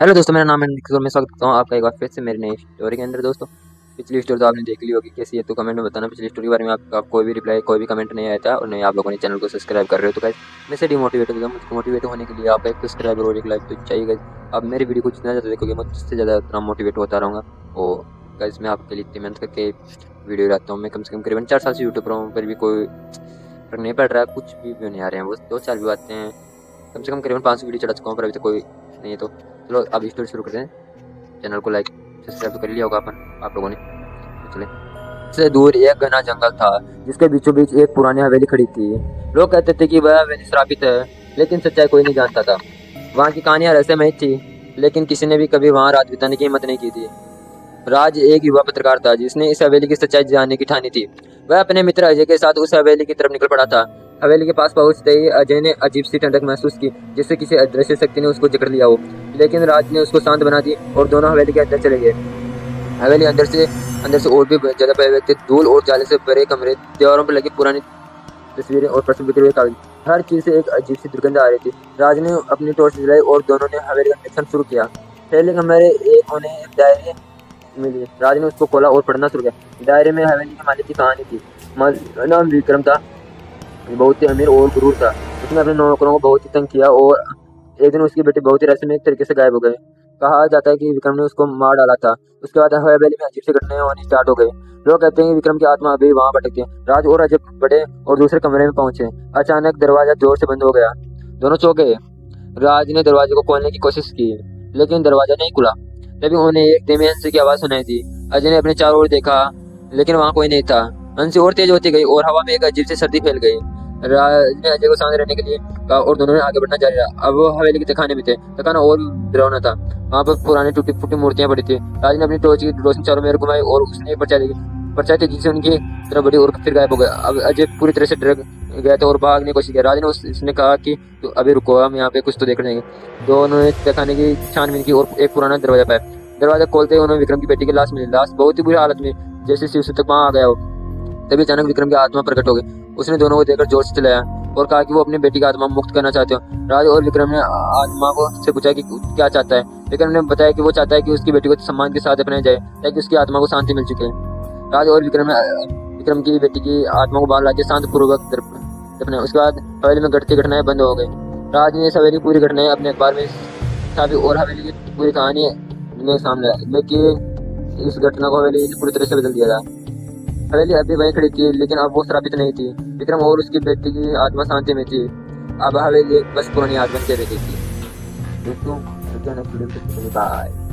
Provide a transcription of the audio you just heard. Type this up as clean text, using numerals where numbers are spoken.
Hello दोस्तों, मेरा नाम है निखिल और मैं स्वागत करता हूँ आपका एक बार फिर से मेरी नई स्टोरी के अंदर। दोस्तों, पिछली स्टोरी तो आपने देख ली होगी कैसी है, तो कमेंट में बताना पिछली स्टोरी के बारे में। आपका कोई भी रिप्लाई, कोई भी कमेंट नहीं आया था और नहीं आप लोगों ने चैनल को सब्सक्राइब कर रहे हो। तो गाइस, मैं से डिमोटिवेट हो गया। मुझे मोटिवेट होने के लिए आपका एक सब्सक्राइबर और एक लाइक तो चाहिए गाइस। आप मेरी वीडियो को जितना ज़्यादा देखोगे मैं उससे ज़्यादा उतना मोटिवेट होता रहूँगा। और गाइस, मैं आपके लिए इतनी मेहनत करके वीडियो लाता हूँ। मैं कम से कम करीबन 4 साल से यूट्यूब पर हूँ, फिर भी कोई फर्क नहीं पड़ रहा, कुछ भी व्यू नहीं आ रहे हैं। बस 2-4 व्यू आते हैं। कम से कम करीबन 500 वीडियो चढ़ा चुका हूँ, पर अभी तक कोई नहीं है। तो चलो अब स्टोरी शुरू करते हैं। चैनल को लाइक सब्सक्राइब तो कर लिया होगा आप लोगों ने। तो चले। से दूर एक घना जंगल था जिसके बीचों बीच एक पुरानी हवेली खड़ी थी। लोग कहते थे कि वह हवेली श्रापित है, लेकिन सच्चाई कोई नहीं जानता था। वहाँ की कहानियां रहस्यमय थी, लेकिन किसी ने भी कभी वहाँ रात बिताने की हिम्मत नहीं की थी। राज एक युवा पत्रकार था जिसने इस हवेली की सच्चाई जानने की ठानी थी। वह अपने मित्र अजय के साथ उस हवेली की तरफ निकल पड़ा था। हवेली के पास पहुंचते ही अजय ने अजीब सी ठंडक महसूस की, जिससे किसी अदृश्य शक्ति ने उसको जकड़ लिया हो। लेकिन राज ने उसको शांत बना दी और दोनों हवेली के अंदर चले गए। हवेली अंदर से और भी ज्यादा भय व्यक्त, धूल और जाले से भरे कमरे, दीवारों पर लगी पुरानी तस्वीरें और प्रश्न बिखरे हुए कागज। हर चीज से एक अजीब सी दुर्गंध आ रही थी। राज ने अपनी टॉर्च जलाई और दोनों ने हवेली का निरीक्षण शुरू किया। पहले कमरे एक उन्हें एक डायरी मिली। राज ने उसको खोला और पढ़ना शुरू किया। डायरी में हवेली के मालिक की कहानी थी। नाम विक्रम था, बहुत ही अमीर और गुरूर था। उसने अपने नौकरों को बहुत ही तंग किया और एक दिन उसकी बेटी बहुत ही रहस्यमय तरीके से गायब हो गई। कहा जाता है कि विक्रम ने उसको मार डाला था। उसके बाद हवेली में अजीब सी घटनाएं होनी स्टार्ट हो गई। लोग कहते हैं कि विक्रम की आत्मा अभी वहां भटकती है। राज और अजय बड़े और दूसरे कमरे में पहुंचे। अचानक दरवाजा जोर से बंद हो गया। दोनों चौंक गए। राज ने दरवाजे को खोलने की कोशिश की, लेकिन दरवाजा नहीं खुला। तभी उन्हें एक धीमी हंसी की आवाज सुनाई दी। अजय ने अपने चारों ओर देखा, लेकिन वहां कोई नहीं था। हंसी और तेज होती गई और हवा में एक अजीब सी सर्दी फैल गई। राज ने अजय को शांत रहने के लिए कहा और दोनों ने आगे बढ़ना जारी रहा। अब वो हवेली के तहखाने में थे। तहखाना और डरावना था। वहां पर पुरानी टूटी फूटी मूर्तियां पड़ी थी। राज ने अपनी टॉर्च की रोशनी चारों में घुमाई और उसने एक परछाई देखी। परछाई तेजी से उनकी तरफ बढ़ी और फिर गायब हो गया। अब अजय पूरी तरह से डर गया था और भागने की कोशिश की। राज ने उसने कहा कि तो अभी रुको, हम यहाँ पे कुछ तो देख लेंगे। दोनों ने तहखाने की छानबीन की और एक पुराना दरवाजा पाया। दरवाजा खोलते ही उन्हें विक्रम की बेटी की लाश मिली। लाश बहुत ही बुरी हालत में, जैसे शिव तक वहां आ गया हो। तभी अचानक विक्रम की आत्मा प्रकट हो गई। उसने दोनों को देखकर जोर से चिल्लाया और कहा कि वो अपनी बेटी की आत्मा मुक्त करना चाहते हो। राज और विक्रम ने आत्मा को से पूछा कि क्या चाहता है। विक्रम ने बताया कि वो चाहता है कि उसकी बेटी को सम्मान के साथ दफनाया जाए, ताकि उसकी आत्मा को शांति मिल सके। राज और विक्रम की बेटी की आत्मा को बाहर लाके शांतिपूर्वक दफनाया। उसके बाद हवेली में घटती घटनाएं बंद हो गई। राज ने हवेली की पूरी घटनाएं अपने अखबार में छापी और हवेली की पूरी कहानी ने सामने आई। लेकिन इस घटना को हवेली ने पूरी तरह से बदल दिया था। हवेली अभी वहीं खड़ी थी, लेकिन अब वो श्रापित नहीं थी। विक्रम और उसकी बेटी की आत्मा शांति में थी। अब हवेली बस पुरानी आत्मा के रह गई थी। दोस्तों, बाय।